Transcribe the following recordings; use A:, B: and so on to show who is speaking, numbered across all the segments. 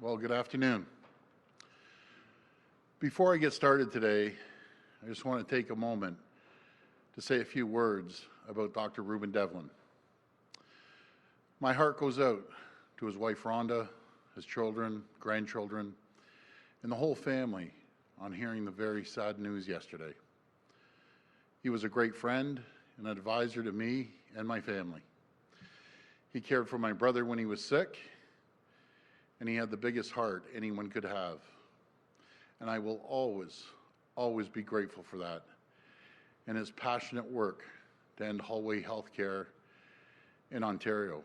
A: Well, good afternoon. Before I get started today, I just want to take a moment to say a few words about Dr. Ruben Devlin. My heart goes out to his wife Rhonda, his children, grandchildren, and the whole family on hearing the very sad news yesterday. He was a great friend and advisor to me and my family. He cared for my brother when he was sick, and he had the biggest heart anyone could have. And I will always be grateful for that and his passionate work to end hallway healthcare in Ontario.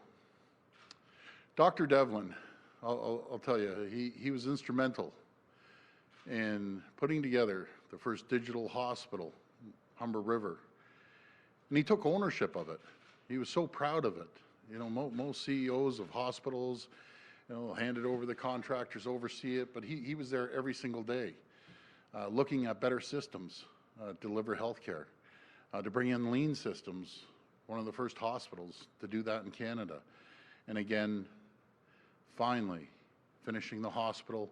A: Dr. Devlin, I'll tell you, he was instrumental in putting together the first digital hospital, Humber River, and he took ownership of it. He was so proud of it. You know, most CEOs of hospitals, hand it over to the contractors, oversee it, but he was there every single day, looking at better systems, deliver healthcare, to bring in lean systems, one of the first hospitals to do that in Canada. And again, finally, finishing the hospital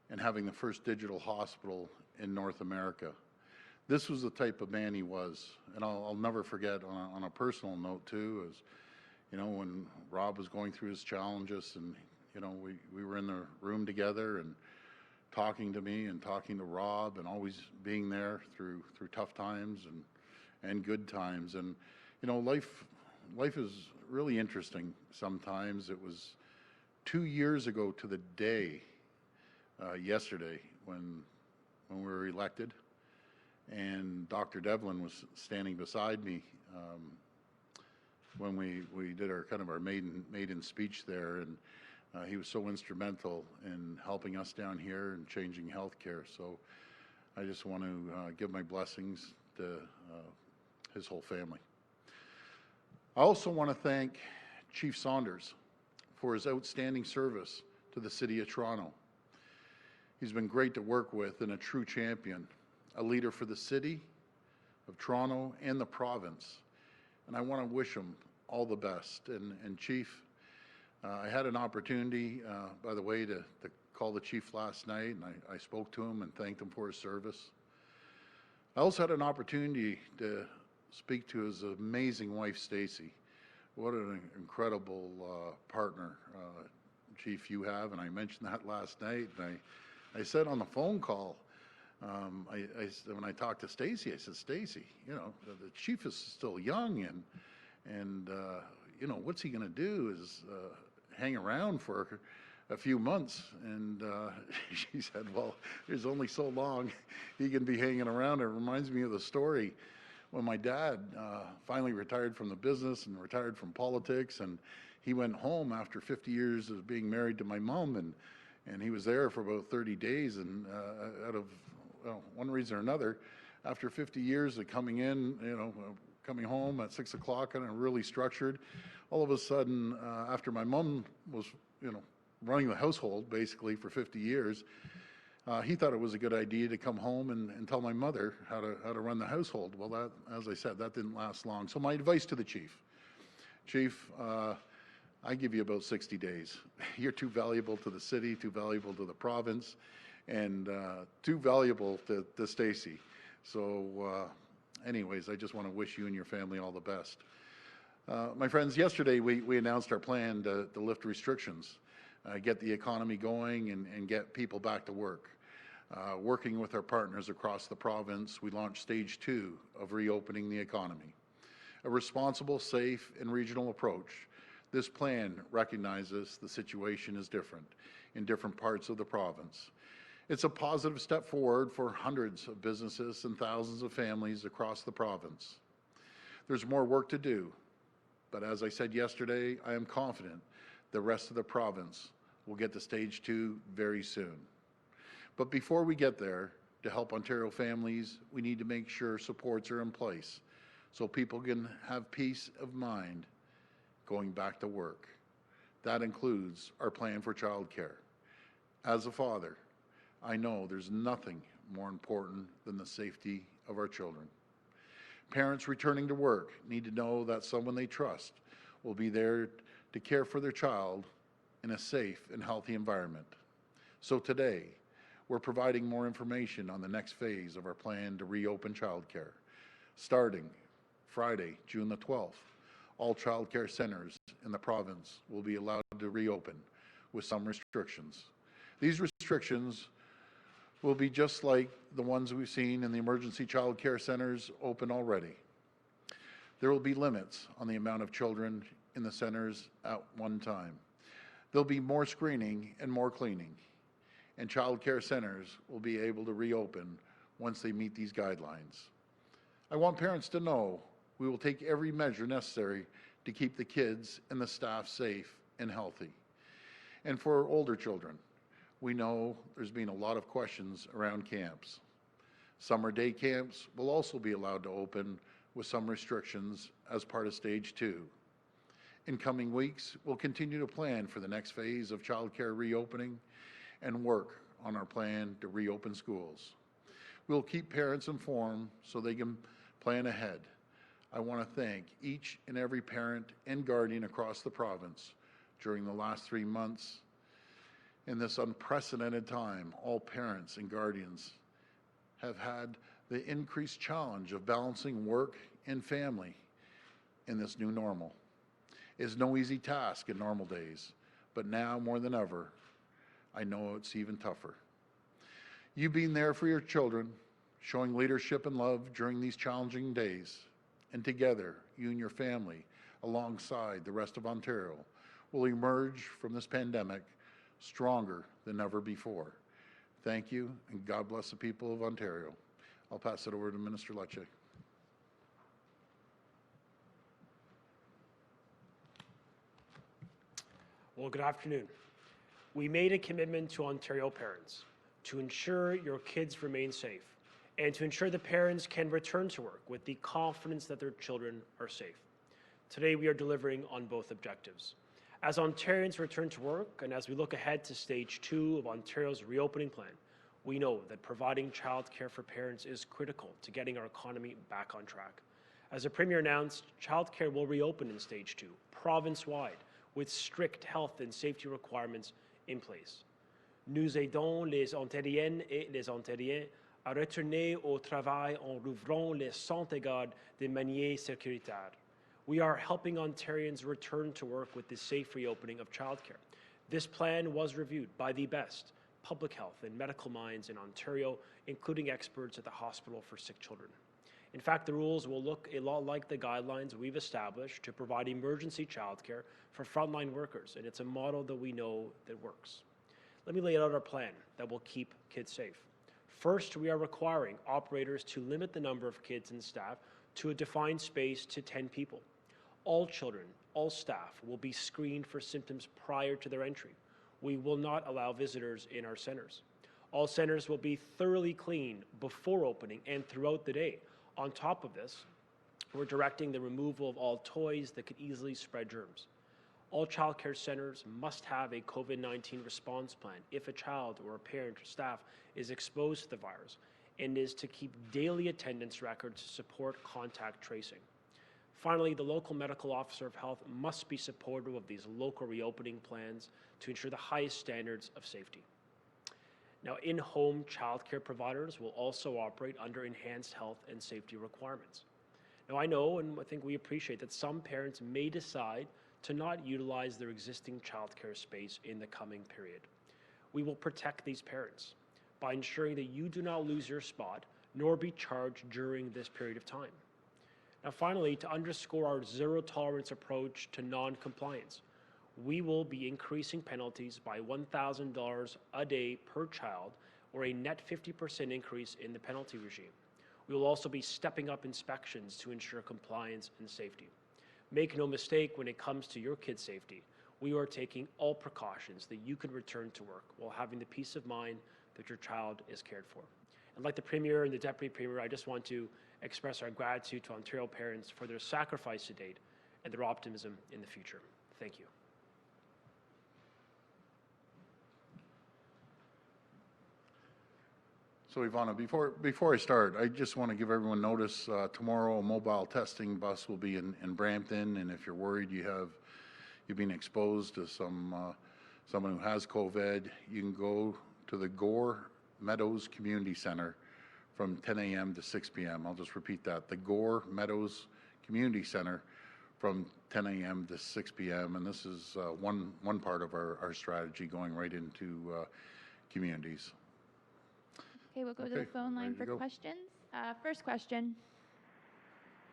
A: and having the first digital hospital in North America. This was the type of man he was, and I'll never forget on a personal note too, is, when Rob was going through his challenges and we were in the room together and talking to me and talking to Rob and always being there through tough times and good times. And life is really interesting sometimes. It was 2 years ago to the day yesterday when we were elected, and Dr. Devlin was standing beside me when we did our maiden speech there, and he was so instrumental in helping us down here and changing healthcare. So I just want to give my blessings to his whole family. I also want to thank Chief Saunders for his outstanding service to the City of Toronto. He's been great to work with and a true champion, a leader for the City of Toronto and the province. And I want to wish him all the best. And Chief, I had an opportunity, by the way, to call the chief last night, and I spoke to him and thanked him for his service. I also had an opportunity to speak to his amazing wife, Stacy. What an incredible partner, Chief, you have, and I mentioned that last night. And I said on the phone call, when I talked to Stacy, I said, Stacy, the chief is still young, and what's he going to do is hang around for a few months. And she said, well, there's only so long he can be hanging around. It reminds me of the story when my dad finally retired from the business and retired from politics, and he went home after 50 years of being married to my mom, and he was there for about 30 days, and out of one reason or another, after 50 years of coming home at 6 o'clock and really structured, all of a sudden, after my mom was, running the household basically for 50 years, he thought it was a good idea to come home and tell my mother how to run the household. Well, that, as I said, that didn't last long. So my advice to the Chief, I give you about 60 days. You're too valuable to the city, too valuable to the province, and too valuable to Stacy. So anyways, I just want to wish you and your family all the best. My friends, yesterday we announced our plan to lift restrictions, get the economy going and get people back to work. Working with our partners across the province, we launched stage 2 of reopening the economy. A responsible, safe, and regional approach. This plan recognizes the situation is different in different parts of the province. It's a positive step forward for hundreds of businesses and thousands of families across the province. There's more work to do, but as I said yesterday, I am confident the rest of the province will get to stage 2 very soon. But before we get there, to help Ontario families, we need to make sure supports are in place so people can have peace of mind going back to work. That includes our plan for childcare. As a father, I know there's nothing more important than the safety of our children. Parents returning to work need to know that someone they trust will be there to care for their child in a safe and healthy environment. So today, we're providing more information on the next phase of our plan to reopen childcare. Starting Friday, June the 12th, all childcare centers in the province will be allowed to reopen with some restrictions. These restrictions will be just like the ones we've seen in the emergency childcare centers open already. There will be limits on the amount of children in the centers at one time. There'll be more screening and more cleaning, and childcare centers will be able to reopen once they meet these guidelines. I want parents to know we will take every measure necessary to keep the kids and the staff safe and healthy. And for older children, we know there's been a lot of questions around camps. Summer day camps will also be allowed to open with some restrictions as part of Stage 2. In coming weeks, we'll continue to plan for the next phase of childcare reopening and work on our plan to reopen schools. We'll keep parents informed so they can plan ahead. I want to thank each and every parent and guardian across the province during the last 3 months. In this unprecedented time, all parents and guardians have had the increased challenge of balancing work and family in this new normal. It's no easy task in normal days, but now more than ever, I know it's even tougher. You being there for your children, showing leadership and love during these challenging days, and together, you and your family, alongside the rest of Ontario, will emerge from this pandemic stronger than ever before. Thank you, and God bless the people of Ontario. I'll pass it over to Minister Lecce.
B: Well, good afternoon. We made a commitment to Ontario parents to ensure your kids remain safe and to ensure the parents can return to work with the confidence that their children are safe. Today, we are delivering on both objectives. As Ontarians return to work and as we look ahead to Stage 2 of Ontario's reopening plan, we know that providing childcare for parents is critical to getting our economy back on track. As the Premier announced, childcare will reopen in Stage 2, province-wide, with strict health and safety requirements in place. Nous aidons les Ontariennes et les Ontariens à retourner au travail en rouvrant les centres gardes de manière sécuritaire. We are helping Ontarians return to work with the safe reopening of childcare. This plan was reviewed by the best public health and medical minds in Ontario, including experts at the Hospital for Sick Children. In fact, the rules will look a lot like the guidelines we've established to provide emergency childcare for frontline workers, and it's a model that we know that works. Let me lay out our plan that will keep kids safe. First, we are requiring operators to limit the number of kids and staff to a defined space to 10 people. All children, all staff will be screened for symptoms prior to their entry. We will not allow visitors in our centers. All centers will be thoroughly cleaned before opening and throughout the day. On top of this, we're directing the removal of all toys that could easily spread germs. All childcare centers must have a COVID-19 response plan if a child or a parent or staff is exposed to the virus, and is to keep daily attendance records to support contact tracing. Finally, the local medical officer of health must be supportive of these local reopening plans to ensure the highest standards of safety. Now, in-home childcare providers will also operate under enhanced health and safety requirements. Now, I know and I think we appreciate that some parents may decide to not utilize their existing childcare space in the coming period. We will protect these parents by ensuring that you do not lose your spot nor be charged during this period of time. Now, finally, to underscore our zero-tolerance approach to non-compliance, we will be increasing penalties by $1,000 a day per child, or a net 50% increase in the penalty regime. We will also be stepping up inspections to ensure compliance and safety. Make no mistake, when it comes to your kids' safety, we are taking all precautions that you can return to work while having the peace of mind that your child is cared for. And like the Premier and the Deputy Premier, I just want to express our gratitude to Ontario parents for their sacrifice to date and their optimism in the future. Thank you.
A: So Ivana, before I start, I just want to give everyone notice, tomorrow a mobile testing bus will be in Brampton, and if you're worried you've been exposed to someone who has COVID, you can go to the Gore Meadows Community Center from 10 a.m. to 6 p.m. I'll just repeat that. The Gore Meadows Community Center from 10 a.m. to 6 p.m. And this is one part of our strategy going right into communities.
C: Okay, we'll go to the phone line for questions. First question.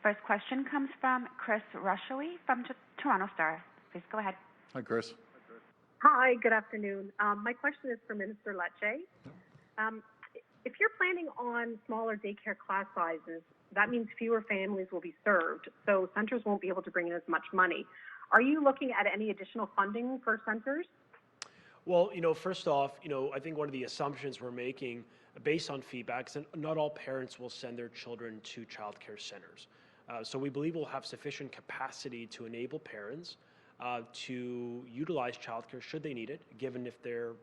D: First question comes from Chris Rushowy from Toronto Star. Please go ahead.
A: Hi, Chris.
E: Hi, good afternoon. My question is for Minister Lecce. If you're planning on smaller daycare class sizes, that means fewer families will be served, so centers won't be able to bring in as much money. Are you looking at any additional funding for centers?
B: Well, first off, I think one of the assumptions we're making based on feedback is that not all parents will send their children to childcare centers. So we believe we'll have sufficient capacity to enable parents to utilize childcare should they need it, given if they're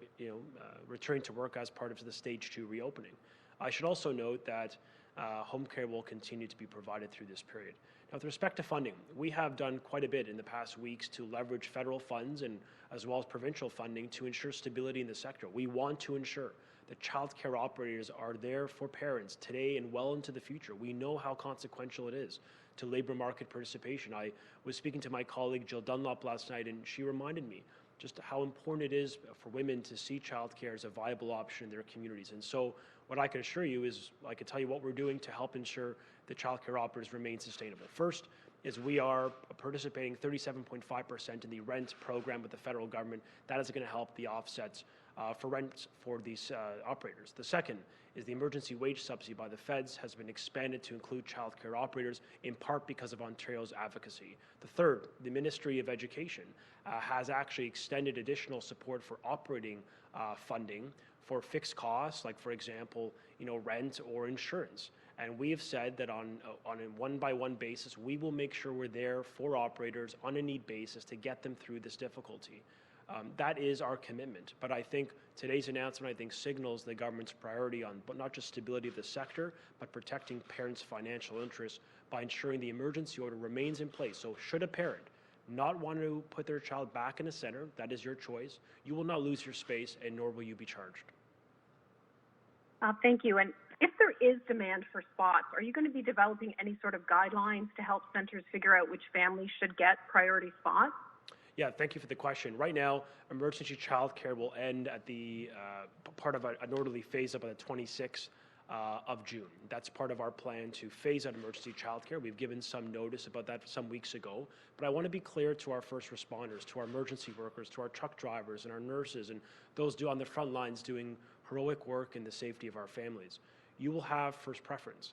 B: returning to work as part of the stage 2 reopening. I should also note that home care will continue to be provided through this period. Now, with respect to funding, we have done quite a bit in the past weeks to leverage federal funds and as well as provincial funding to ensure stability in the sector. We want to ensure that childcare operators are there for parents today and well into the future. We know how consequential it is to labor market participation. I was speaking to my colleague Jill Dunlop last night, and she reminded me just how important it is for women to see childcare as a viable option in their communities. And so what I can assure you is, I can tell you what we're doing to help ensure the childcare operators remain sustainable. First is we are participating 37.5% in the rent program with the federal government. That is going to help the offsets for rent for these operators. The second is the emergency wage subsidy by the feds has been expanded to include childcare operators, in part because of Ontario's advocacy. The third, the Ministry of Education has actually extended additional support for operating funding for fixed costs, like for example, rent or insurance. And we have said that on a one-by-one basis, we will make sure we're there for operators on a need basis to get them through this difficulty. That is our commitment. But I think today's announcement, signals the government's priority on not just stability of the sector, but protecting parents' financial interests by ensuring the emergency order remains in place. So should a parent not want to put their child back in a center, that is your choice. You will not lose your space, and nor will you be charged.
E: Thank you. And if there is demand for spots, are you going to be developing any sort of guidelines to help centers figure out which families should get priority spots?
B: Yeah, thank you for the question. Right now, emergency childcare will end at the part of an orderly phase up on the 26th of June. That's part of our plan to phase out emergency childcare. We've given some notice about that some weeks ago, but I want to be clear to our first responders, to our emergency workers, to our truck drivers and our nurses and those on the front lines doing heroic work in the safety of our families. You will have first preference.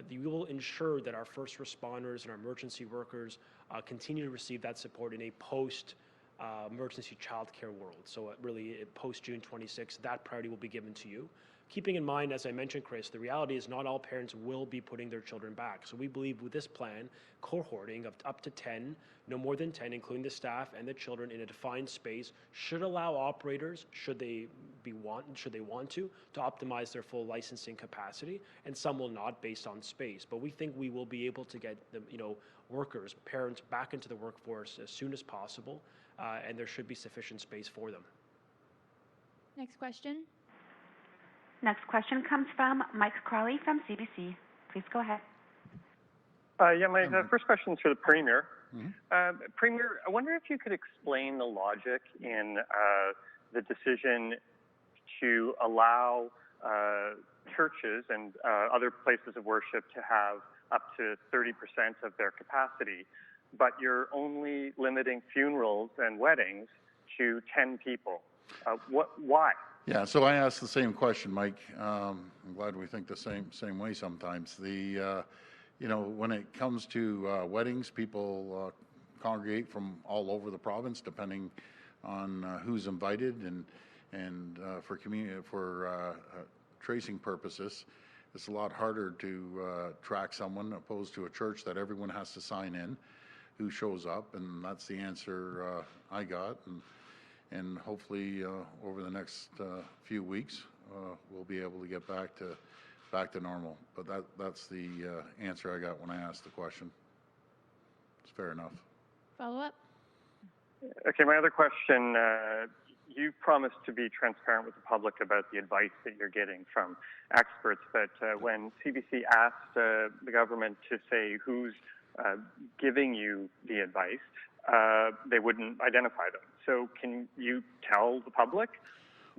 B: We will ensure that our first responders and our emergency workers continue to receive that support in a post-emergency childcare world. So really, post-June 26th, that priority will be given to you. Keeping in mind, as I mentioned, Chris, the reality is not all parents will be putting their children back. So we believe with this plan, cohorting of up to 10, no more than 10, including the staff and the children in a defined space, should allow operators, should they want to optimize their full licensing capacity, and some will not based on space. But we think we will be able to get the workers, parents back into the workforce as soon as possible, and there should be sufficient space for them.
C: Next question.
D: Next question comes from Mike Crawley from CBC. Please go ahead.
F: My first question is for the Premier. Premier, I wonder if you could explain the logic in the decision to allow churches and other places of worship to have up to 30% of their capacity, but you're only limiting funerals and weddings to 10 people. Why?
A: Yeah, so I asked the same question, Mike. I'm glad we think the same way sometimes. When it comes to weddings, people congregate from all over the province, depending on who's invited, and for tracing purposes, it's a lot harder to track someone opposed to a church that everyone has to sign in who shows up, and that's the answer I got. And hopefully over the next few weeks we'll be able to get back to normal. But that's the answer I got when I asked the question. It's fair enough.
C: Follow up.
F: Okay, my other question, you've promised to be transparent with the public about the advice that you're getting from experts, but when CBC asked the government to say who's giving you the advice, they wouldn't identify them. So can you tell the public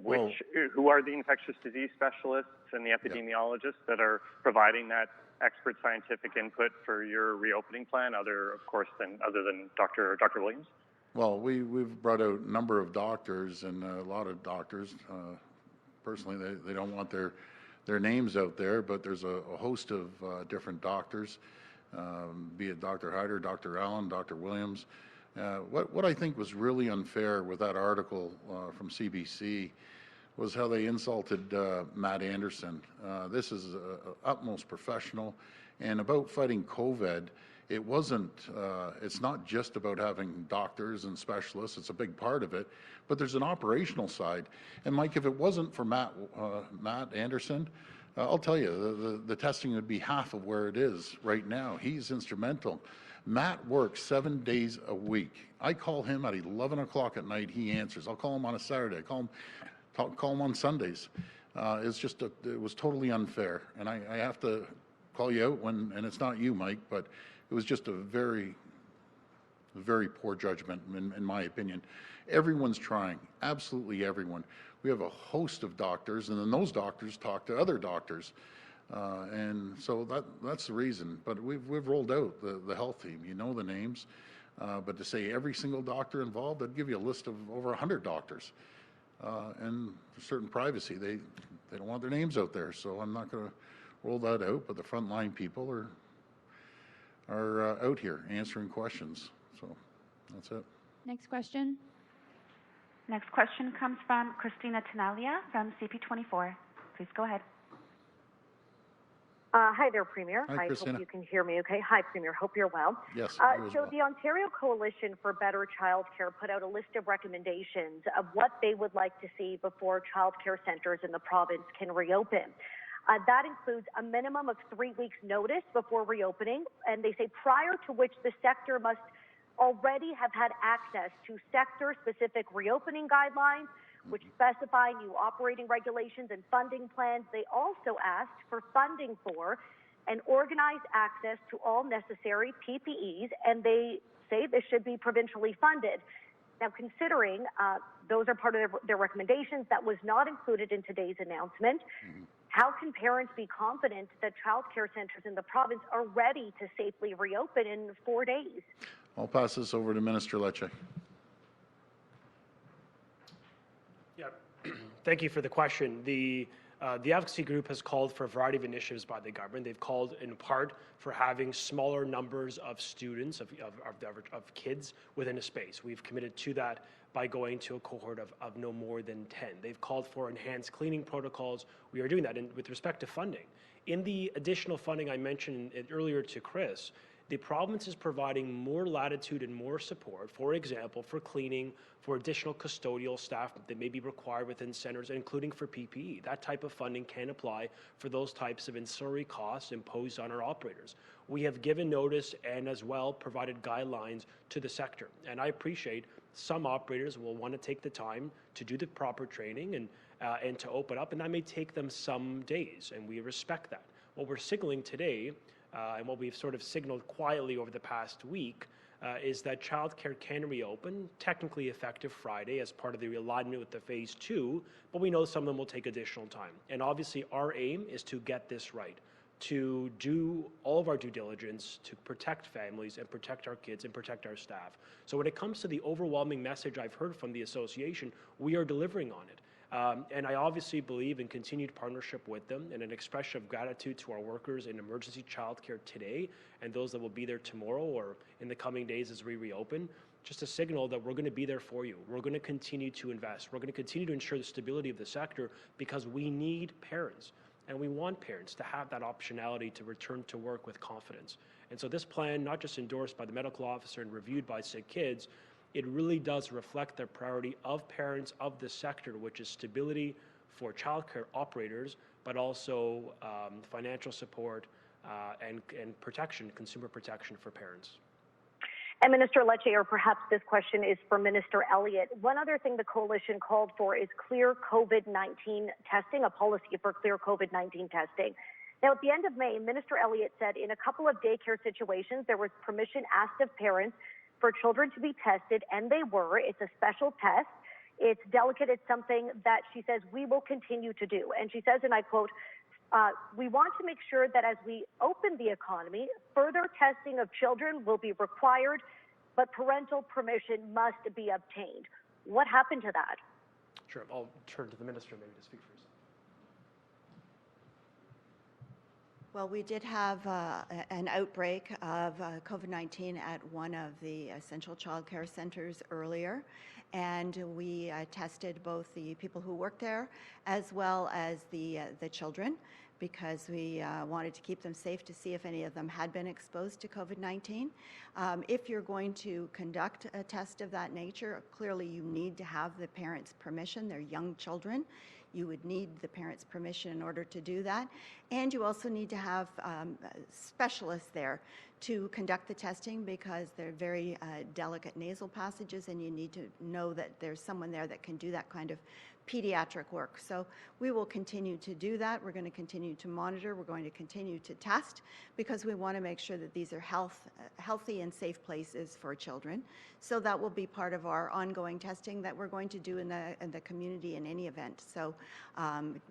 F: who are the infectious disease specialists and the epidemiologists that are providing that expert scientific input for your reopening plan, other than Dr. Williams?
A: Well, we've brought out a number of doctors, and a lot of doctors, personally, they don't want their names out there, but there's a host of different doctors, be it Dr. Hyder, Dr. Allen, Dr. Williams. What I think was really unfair with that article from CBC was how they insulted Matt Anderson. This is utmost professional, and about fighting COVID, it's not just about having doctors and specialists. It's a big part of it, but there's an operational side. And Mike, if it wasn't for Matt Anderson, I'll tell you, the testing would be half of where it is right now. He's instrumental. Matt works 7 days a week. I call him at 11 o'clock at night. He answers. I'll call him on a Saturday. I call him on Sundays. It was totally unfair. And I have to call you out and it's not you, Mike, but it was just a very, very poor judgment in my opinion. Everyone's trying, absolutely everyone. We have a host of doctors, and then those doctors talk to other doctors. And so that's the reason. But we've rolled out the health team. You know the names. But to say every single doctor involved, I'd give you a list of over 100 doctors. And for certain privacy, they don't want their names out there. So I'm not going to roll that out. But the frontline people are out here answering questions. So that's it.
C: Next question.
D: Next question comes from Christine Elliott from CP24. Please go ahead.
G: Hi there, Premier.
A: Hi, Christina.
G: I hope you can hear me okay. Hi, Premier. Hope you're well.
A: Yes,
G: so the Ontario Coalition for Better Childcare put out a list of recommendations of what they would like to see before childcare centres in the province can reopen. That includes a minimum of 3 weeks' notice before reopening, and they say prior to which the sector must already have had access to sector-specific reopening guidelines, which specify new operating regulations and funding plans. They also asked for funding for and organized access to all necessary PPEs, and they say this should be provincially funded. Now, considering those are part of their recommendations, that was not included in today's announcement. How can parents be confident that childcare centres in the province are ready to safely reopen in 4 days?
A: I'll pass this over to Minister Lecce.
B: Yeah, thank you for the question. The advocacy group has called for a variety of initiatives by the government. They've called in part for having smaller numbers of students, of kids within a space. We've committed to that by going to a cohort of no more than 10. They've called for enhanced cleaning protocols. We are doing that. And with respect to funding, in the additional funding I mentioned earlier to Chris, the province is providing more latitude and more support, for example, for cleaning, for additional custodial staff that may be required within centres, including for PPE. That type of funding can apply for those types of ancillary costs imposed on our operators. We have given notice and as well provided guidelines to the sector. And I appreciate some operators will want to take the time to do the proper training and to open up, and that may take them some days, and we respect that. What we're signaling today and what we've sort of signaled quietly over the past week is that childcare can reopen, technically effective Friday as part of the realignment with the phase 2, but we know some of them will take additional time. And obviously our aim is to get this right, to do all of our due diligence to protect families and protect our kids and protect our staff. So when it comes to the overwhelming message I've heard from the association, we are delivering on it. And I obviously believe in continued partnership with them and an expression of gratitude to our workers in emergency childcare today and those that will be there tomorrow or in the coming days as we reopen, just a signal that we're going to be there for you. We're going to continue to invest. We're going to continue to ensure the stability of the sector because we need parents and we want parents to have that optionality to return to work with confidence. And so this plan, not just endorsed by the medical officer and reviewed by Sick Kids, it really does reflect the priority of parents of the sector, which is stability for childcare operators, but also financial support and protection, consumer protection for parents.
G: And Minister Lecce, or perhaps this question is for Minister Elliott. One other thing the coalition called for is clear COVID-19 testing, a policy for clear COVID-19 testing. Now, at the end of May, Minister Elliott said in a couple of daycare situations, there was permission asked of parents for children to be tested, and they were. It's a special test. It's delicate. It's something that she says we will continue to do. And she says, and I quote, we want to make sure that as we open the economy, further testing of children will be required, but parental permission must be obtained. What happened to that?
B: Sure. I'll turn to the minister maybe to speak for herself.
H: Well, we did have an outbreak of COVID-19 at one of the essential child care centers earlier, and we tested both the people who worked there as well as the children, because we wanted to keep them safe to see if any of them had been exposed to COVID-19. If you're going to conduct a test of that nature, clearly you need to have the parents' permission. They're young children. You would need the parents' permission in order to do that. And you also need to have specialists there to conduct the testing, because they're very delicate nasal passages, and you need to know that there's someone there that can do that kind of pediatric work. So we will continue to do that. We're going to continue to monitor. We're going to continue to test, because we want to make sure that these are healthy and safe places for children. So that will be part of our ongoing testing that we're going to do in the community in any event. So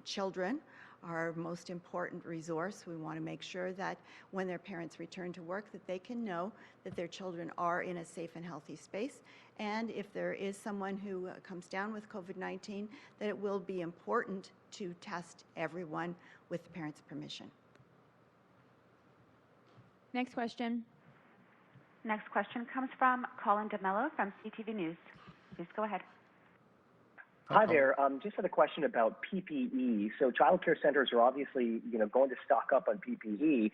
H: children are our most important resource. We want to make sure that when their parents return to work, that they can know that their children are in a safe and healthy space. And if there is someone who comes down with COVID-19, that it will be important to test everyone with the parents' permission.
C: Next question.
D: Next question comes from Colin DeMello from CTV News. Please go ahead.
I: Hi there. Just had a question about PPE. So child care centers are obviously, going to stock up on PPE.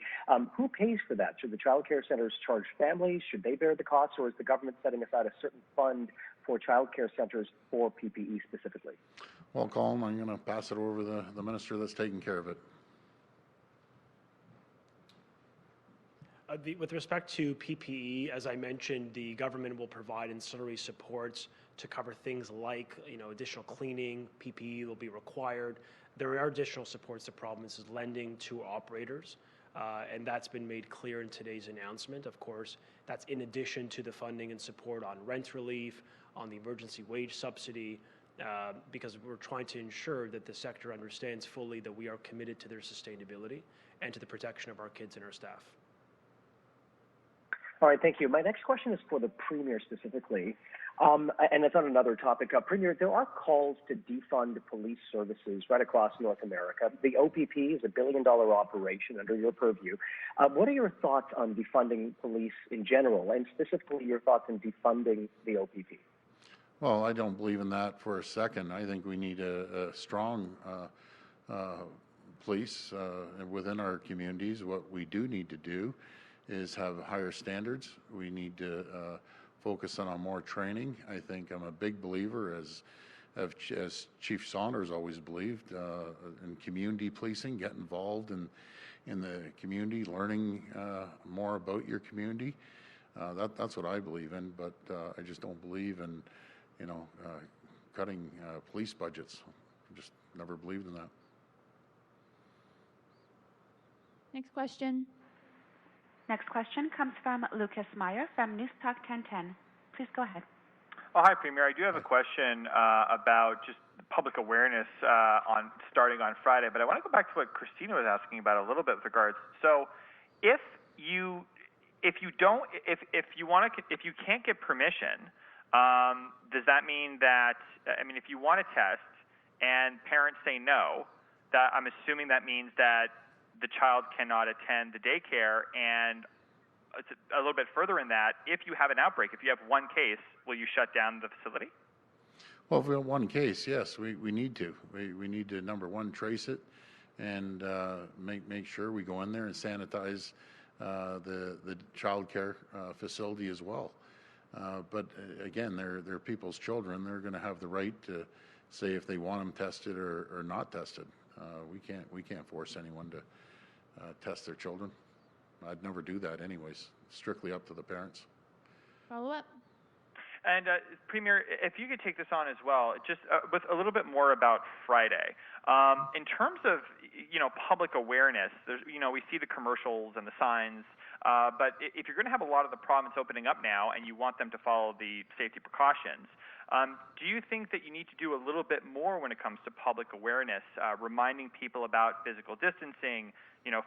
I: Who pays for that? Should the child care centers charge families? Should they bear the cost, or is the government setting aside a certain fund for child care centers for PPE specifically?
A: Well, Colin, I'm going to pass it over to the minister that's taking care of it.
B: With respect to PPE, as I mentioned, the government will provide ancillary supports to cover things like, additional cleaning. PPE will be required. There are additional supports the province is lending to operators, and that's been made clear in today's announcement. Of course, that's in addition to the funding and support on rent relief, on the emergency wage subsidy, because we're trying to ensure that the sector understands fully that we are committed to their sustainability and to the protection of our kids and our staff.
I: All right, thank you. My next question is for the Premier specifically, and it's on another topic. Premier, there are calls to defund police services right across North America. The OPP is a billion-dollar operation under your purview. What are your thoughts on defunding police in general, and specifically your thoughts on defunding the OPP?
A: Well, I don't believe in that for a second. I think we need a strong police within our communities. What we do need to do is have higher standards. We need to focus on more training. I think I'm a big believer, as Chief Saunders always believed, in community policing. Get involved in the community, learning more about your community. That's what I believe in, but I just don't believe in, cutting police budgets. I just never believed in that.
C: Next question.
D: Next question comes from Lucas Meyer from News Talk 1010. Please go ahead.
J: Oh, hi, Premier. I do have a question about just public awareness starting on Friday, but I want to go back to what Christina was asking about a little bit with regards. So, if you can't get permission, does that mean that if you want to test and parents say no, that I'm assuming that means that the child cannot attend the daycare, and a little bit further in that, if you have an outbreak, if you have one case, will you shut down the facility?
A: Well, if we have one case, yes, we need to. We need to, number one, trace it and make sure we go in there and sanitize the child care facility as well. But again, they're people's children. They're going to have the right to say if they want them tested or not tested. We can't force anyone to test their children. I'd never do that anyways. Strictly up to the parents.
C: follow-up.
J: And Premier, if you could take this on as well, just with a little bit more about Friday. In terms of public awareness, there's we see the commercials and the signs, but if you're going to have a lot of the province opening up now and you want them to follow the safety precautions, do you think that you need to do a little bit more when it comes to public awareness, reminding people about physical distancing,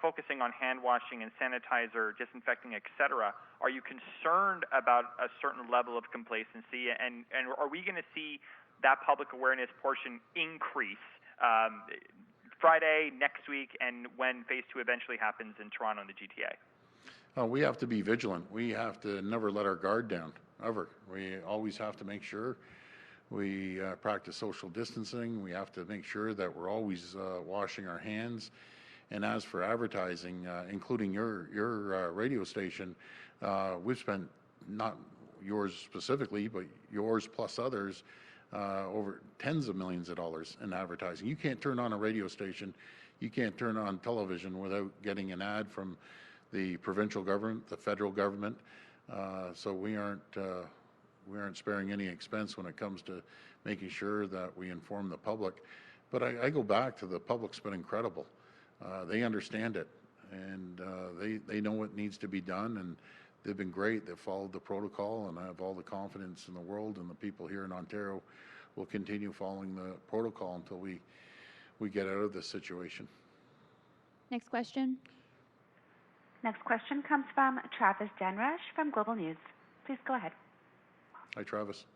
J: focusing on hand washing and sanitizer, disinfecting, etc.? Are you concerned about a certain level of complacency, and are we going to see that public awareness portion increase Friday, next week, and when Phase 2 eventually happens in Toronto and the GTA?
A: We have to be vigilant. We have to never let our guard down, ever. We always have to make sure we practice social distancing. We have to make sure that we're always washing our hands. And as for advertising, including your radio station, we've spent, not yours specifically, but yours plus others, over tens of millions of dollars in advertising. You can't turn on a radio station, you can't turn on television without getting an ad from the provincial government, the federal government. So we aren't sparing any expense when it comes to making sure that we inform the public. But I go back to the public's been incredible. They understand it, and they know what needs to be done, and they've been great. They've followed the protocol, and I have all the confidence in the world, and the people here in Ontario will continue following the protocol until we get out of this situation.
C: Next question.
D: Next question comes from Travis Denrush from Global News. Please go ahead.
A: Hi, Travis.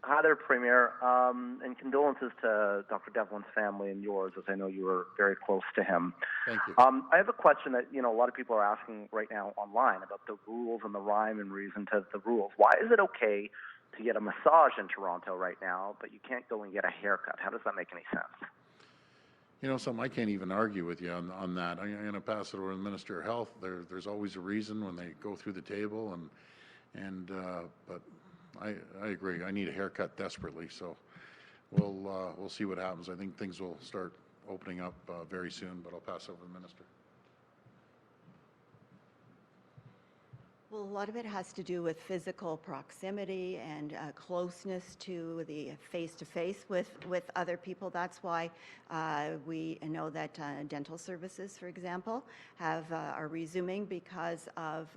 K: Hi there, Premier, and condolences to Dr. Devlin's family and yours, as I know you were very close to him.
A: Thank you.
K: I have a question that a lot of people are asking right now online about the rules and the rhyme and reason to the rules. Why is it okay to get a massage in Toronto right now, but you can't go and get a haircut? How does that make any sense?
A: Something I can't even argue with you on that. I'm going to pass it over to the Minister of Health. There's always a reason when they go through the table, but I agree. I need a haircut desperately, so we'll see what happens. I think things will start opening up very soon, but I'll pass over to the Minister.
H: Well, a lot of it has to do with physical proximity and closeness to the face-to-face with other people. That's why we know that dental services, for example, are resuming because of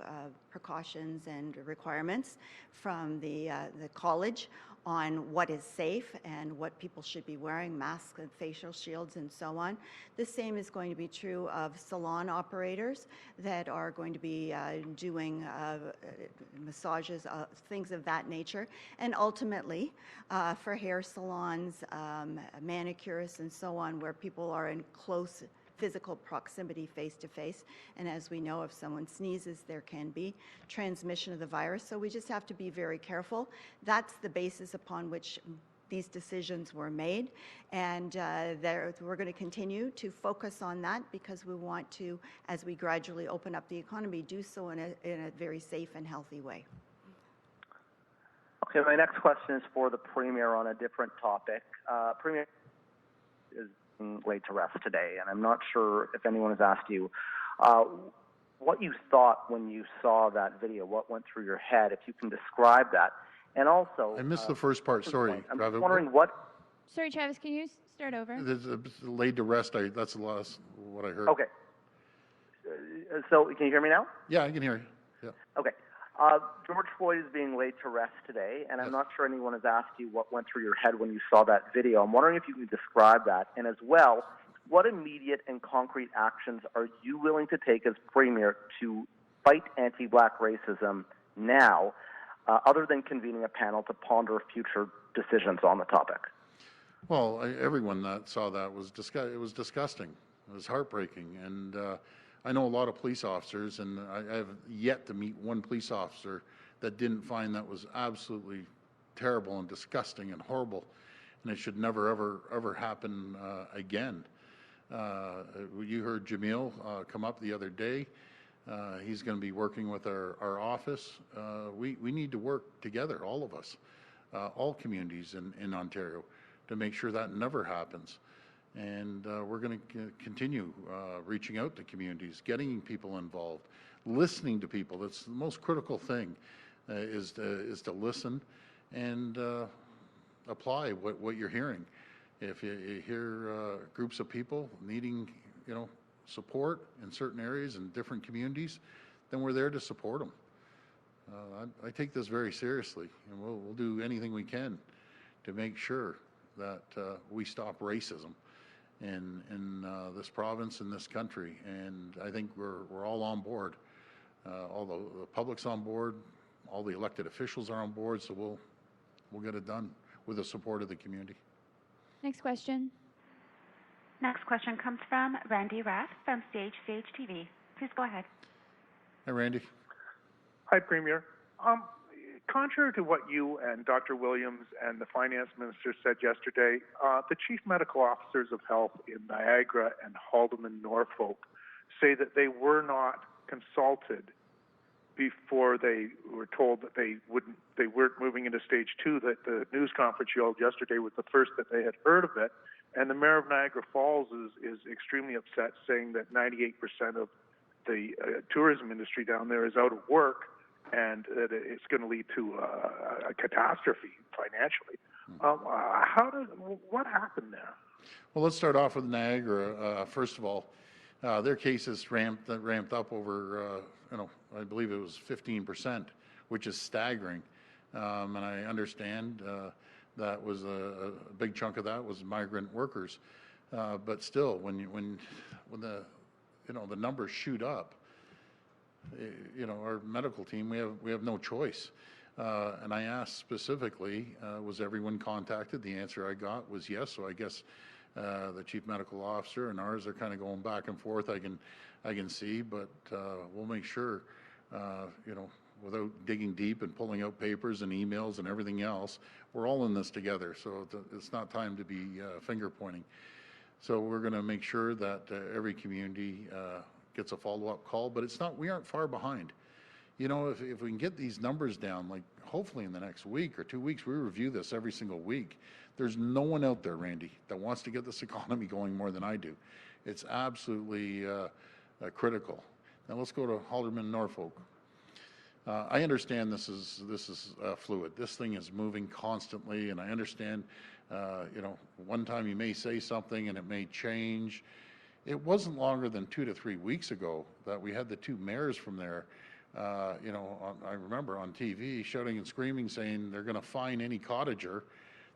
H: precautions and requirements from the college on what is safe and what people should be wearing, masks and facial shields and so on. The same is going to be true of salon operators that are going to be doing massages, things of that nature. And ultimately, for hair salons, manicurists and so on, where people are in close physical proximity face-to-face. And as we know, if someone sneezes, there can be transmission of the virus. So we just have to be very careful. That's the basis upon which these decisions were made. And we're going to continue to focus on that because we want to, as we gradually open up the economy, do so in a very safe and healthy way.
K: Okay, my next question is for the Premier on a different topic. Premier is laid to rest today, and I'm not sure if anyone has asked you what you thought when you saw that video, what went through your head, if you can describe that. And also,
A: I missed the first part, sorry.
K: I'm just wondering what...
C: Sorry, Travis, can you start over?
A: Laid to rest, that's the last what I heard.
K: Okay. So, can you hear me now?
A: Yeah, I can hear you. Yeah.
K: Okay. George Floyd is being laid to rest today, and I'm not sure anyone has asked you what went through your head when you saw that video. I'm wondering if you can describe that, and as well, what immediate and concrete actions are you willing to take as Premier to fight anti-black racism now, other than convening a panel to ponder future decisions on the topic?
A: Well, everyone that saw that was it was disgusting. It was heartbreaking, and I know a lot of police officers, and I have yet to meet one police officer that didn't find that was absolutely terrible and disgusting and horrible, and it should never, ever happen again. You heard Jamil come up the other day. He's going to be working with our office. We need to work together, all of us, all communities in Ontario, to make sure that never happens. And we're going to continue reaching out to communities, getting people involved, listening to people. That's the most critical thing. is to listen and apply what you're hearing. If you hear groups of people needing, support in certain areas and different communities, then we're there to support them. I take this very seriously, and we'll do anything we can to make sure that we stop racism in this province, in this country. And I think we're all on board. All the public's on board, all the elected officials are on board, so we'll get it done with the support of the community.
C: Next question.
D: Next question comes from Randy Rath from CHCH TV. Please go ahead.
A: Hi, Randy.
L: Hi, Premier. Contrary to what you and Dr. Williams and the Finance Minister said yesterday, the Chief Medical Officers of Health in Niagara and Haldimand, Norfolk, say that they were not consulted before they were told that they weren't moving into stage 2. That the news conference you held yesterday was the first that they had heard of it. And the mayor of Niagara Falls is extremely upset, saying that 98% of the tourism industry down there is out of work, and that it's going to lead to a catastrophe financially. What happened there?
A: Well, let's start off with Niagara. First of all, their cases ramped up over, I believe it was 15%, which is staggering. And I understand that was a big chunk of that was migrant workers. But still, when the numbers shoot up, our medical team, we have no choice. And I asked specifically, was everyone contacted? The answer I got was yes. So I guess the chief medical officer and ours are kind of going back and forth. I can see, but we'll make sure, without digging deep and pulling out papers and emails and everything else, we're all in this together. So it's not time to be finger pointing. So we're going to make sure that every community gets a follow-up call, but we aren't far behind. If we can get these numbers down, like hopefully in the next week or 2 weeks, we review this every single week. There's no one out there, Randy, that wants to get this economy going more than I do. It's absolutely critical. Now let's go to Haldimand, Norfolk. I understand this is fluid. This thing is moving constantly, and I understand, one time you may say something and it may change. It wasn't longer than 2 to 3 weeks ago that we had the two mayors from there, I remember on TV shouting and screaming, saying they're going to fine any cottager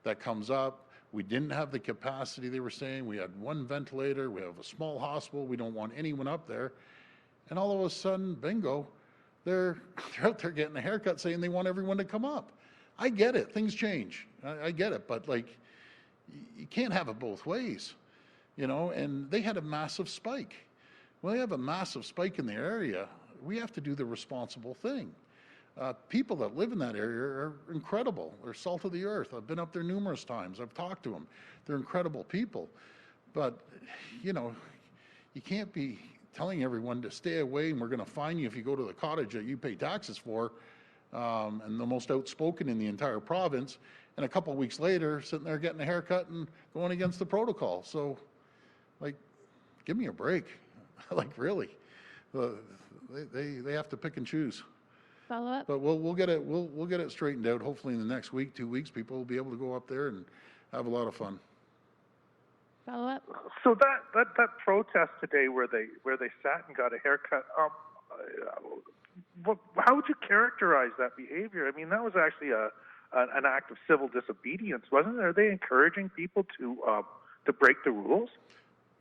A: that comes up. We didn't have the capacity, they were saying. We had one ventilator. We have a small hospital. We don't want anyone up there. And all of a sudden, bingo, they're out there getting a haircut saying they want everyone to come up. I get it. Things change. I get it. But, you can't have it both ways, and they had a massive spike. When they have a massive spike in the area, we have to do the responsible thing. People that live in that area are incredible. They're salt of the earth. I've been up there numerous times. I've talked to them. They're incredible people. But, you can't be telling everyone to stay away and we're going to fine you if you go to the cottage that you pay taxes for, and the most outspoken in the entire province, and a couple of weeks later sitting there getting a haircut and going against the protocol. So, give me a break. Really. They have to pick and choose.
C: Follow up.
A: But we'll get it straightened out. Hopefully in the next week, 2 weeks, people will be able to go up there and have a lot of fun.
C: Follow up.
L: So that protest today where they sat and got a haircut, how would you characterize that behavior? I mean, that was actually an act of civil disobedience, wasn't it? Are they encouraging people to break the rules?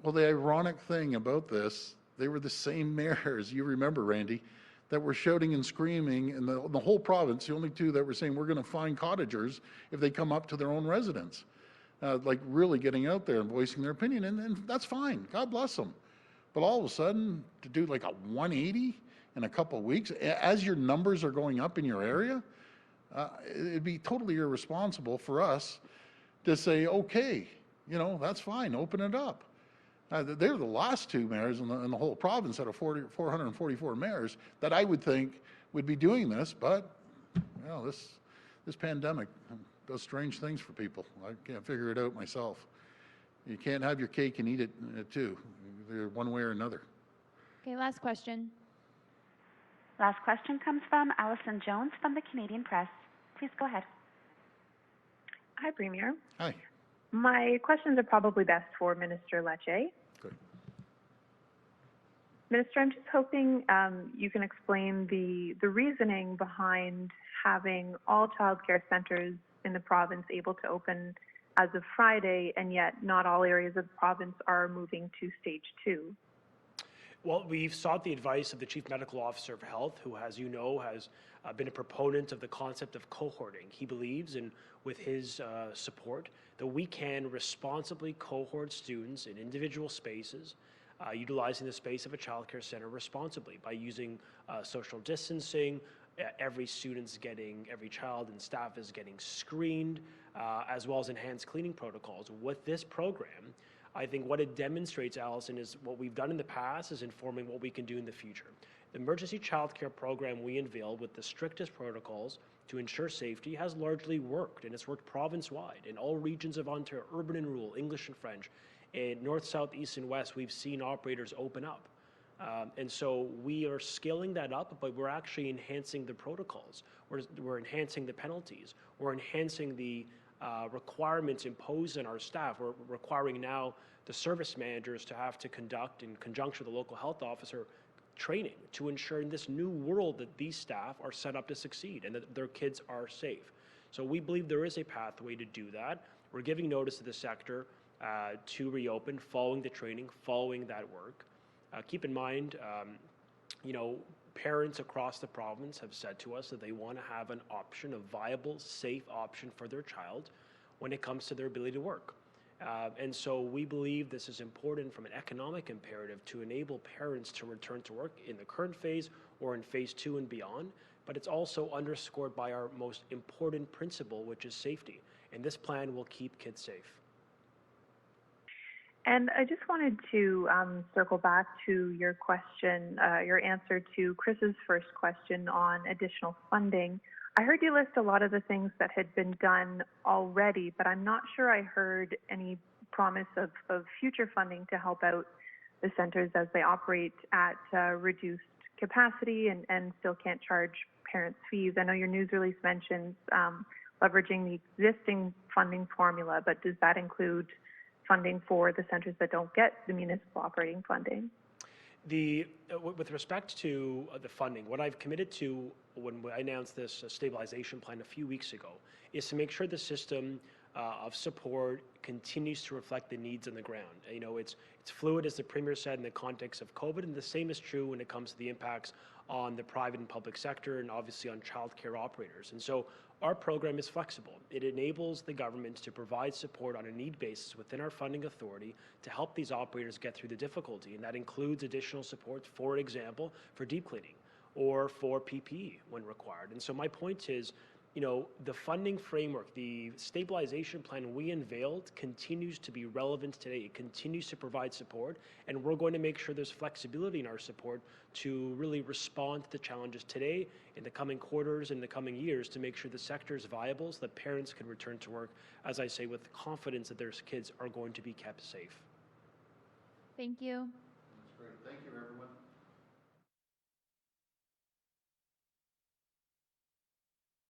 A: Well, the ironic thing about this, they were the same mayors, you remember, Randy, that were shouting and screaming in the whole province, the only two that were saying we're going to fine cottagers if they come up to their own residence. Really getting out there and voicing their opinion, and that's fine. God bless them. But all of a sudden, to do a 180 in a couple of weeks, as your numbers are going up in your area, it'd be totally irresponsible for us to say, okay, that's fine, open it up. They're the last two mayors in the whole province out of 444 mayors that I would think would be doing this, but this pandemic does strange things for people. I can't figure it out myself. You can't have your cake and eat it too, either one way or another.
C: Okay, last question.
D: Last question comes from Alison Jones from the Canadian Press. Please go ahead.
M: Hi, Premier.
A: Hi.
M: My questions are probably best for Minister Lecce.
A: Good.
M: Minister, I'm just hoping you can explain the reasoning behind having all childcare centres in the province able to open as of Friday, and yet not all areas of the province are moving to stage 2.
B: Well, we've sought the advice of the Chief Medical Officer of Health, who, as you know, has been a proponent of the concept of cohorting. He believes, and with his support, that we can responsibly cohort students in individual spaces, utilizing the space of a childcare center responsibly by using social distancing. Every child and staff is getting screened, as well as enhanced cleaning protocols. With this program, I think what it demonstrates, Allison, is what we've done in the past is informing what we can do in the future. The emergency childcare program we unveiled with the strictest protocols to ensure safety has largely worked, and it's worked province-wide in all regions of Ontario, urban and rural, English and French. In north, south, east, and west, we've seen operators open up. And so we are scaling that up, but we're actually enhancing the protocols. We're enhancing the penalties. We're enhancing the requirements imposed on our staff. We're requiring now the service managers to have to conduct, in conjunction with the local health officer, training to ensure in this new world that these staff are set up to succeed and that their kids are safe. So we believe there is a pathway to do that. We're giving notice to the sector to reopen following the training, following that work. Keep in mind, parents across the province have said to us that they want to have an option, a viable, safe option for their child when it comes to their ability to work. And so we believe this is important from an economic imperative to enable parents to return to work in the current phase or in phase 2 and beyond. But it's also underscored by our most important principle, which is safety. And this plan will keep kids safe.
M: And I just wanted to circle back to your question, your answer to Chris's first question on additional funding. I heard you list a lot of the things that had been done already, but I'm not sure I heard any promise of future funding to help out the centers as they operate at reduced capacity and still can't charge parents fees. I know your news release mentions leveraging the existing funding formula, but does that include funding for the centers that don't get the municipal operating funding?
B: With respect to the funding, what I've committed to when I announced this stabilization plan a few weeks ago is to make sure the system of support continues to reflect the needs on the ground. It's fluid, as the Premier said, in the context of COVID, and the same is true when it comes to the impacts on the private and public sector and obviously on childcare operators. And so our program is flexible. It enables the government to provide support on a need basis within our funding authority to help these operators get through the difficulty. And that includes additional support, for example, for deep cleaning or for PPE when required. And so my point is, the funding framework, the stabilization plan we unveiled continues to be relevant today. It continues to provide support, and we're going to make sure there's flexibility in our support to really respond to the challenges today, in the coming quarters, in the coming years, to make sure the sector is viable so that parents can return to work, as I say, with confidence that their kids are going to be kept safe.
C: Thank you.
A: That's great. Thank you, everyone.